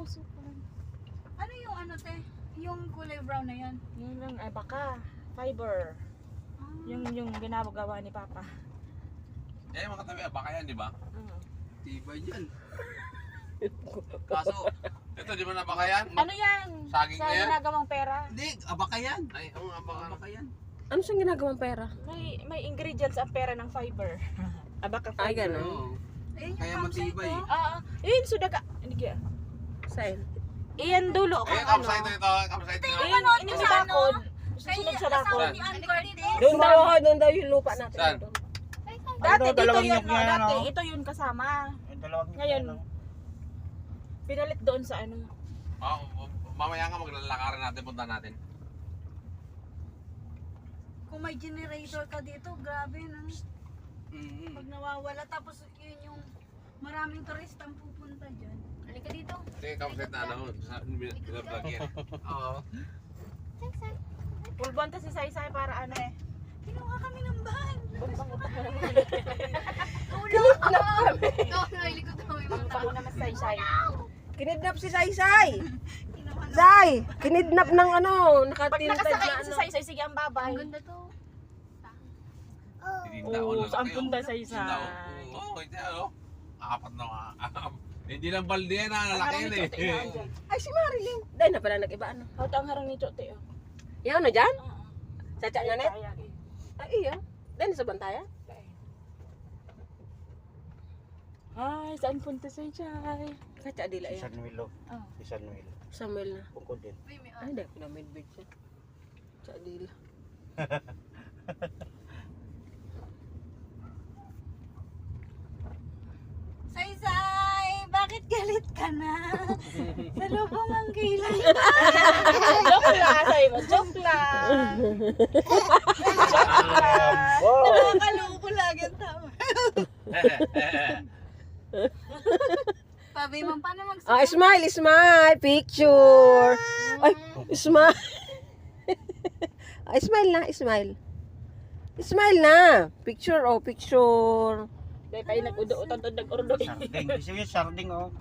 puso ko lang. Ano yung ano te? Yung kulay brown na yan? Yun lang, ay baka. Fiber. Yung ginagawa ni Papa. Eh, mga katabi, baka yan, di ba? Tibay yan. Kaso, ito, di ba na baka yan? Ano yan? Saging Sa na yan? ginagawang pera. Hindi, abaka yan. Ay, ang abaka. Abaka yan. Ano siyang ginagawang pera? May ingredients ang pera ng fiber. Abaka fiber. Ay, gano'n. Oo. Ayun yung Kaya campsite matibay. ko. Yun, sudaga. Hindi kaya. Saan? Iyan dulo kung Ayun, ano. campsite ito, campsite ito. Iyan, ini sa bakod. Kaya Susunod sa asawa bakod. ni Ann Cortez. Doon daw yung lupa natin. Saan? Doon. Dati dito dalawang yun, nyug na yan, dati. oh. Ito yun kasama. Yung dalawang Ngayon, pinalit doon sa ano. Mamaya nga maglalakaran natin, punta natin. Kung may generator ka dito, grabe no. Mm-hmm. Pag nawawala, tapos yun yung maraming turistang pupunta dyan. Halika dito. Sige, campsite na ano, binablog yan. Oo. Pulbon si Saysay para ano eh. Kinuha kami ng van. Pang naman Saysay. Kinidnap si Saysay. Zay! Kinidnap ng ano, Pag nakatintad nakasakay na si ano. Saysay, sige ang babay. Tinindaon lang saan kayo. punta Saysay? Oo, hindi ano. Apat na nga. Hindi lang balde yan, lalaki yan eh. Ay, si Marilyn. Dahil na pala nag-iba ano. Hawta ang harang ni Chote. Yung ano dyan? Oo. Chacha na net? Kaya, Ay, iya. Dahil sa bantaya? Ay, saan punta Saysay? Chacha dila yan. San Milo. Oh. Si San Milo. Samuel na. Bungkod din. Ay, dahil na midbid siya. Chacha dila. Saysay, bakit galit ka na? Sa lubong ang kilay. Joke lang, say mo. Joke lang. Wow! Nakakaloko lagi ang tama. Pabi mo, paano Ah, smile, smile. Picture. Ay, smile. Ay, smile na, smile. Smile na. Picture, oh, picture. Dahil tayo nag-udo-utan, nag-urdo. Sarding. Kasi yung sarding oh.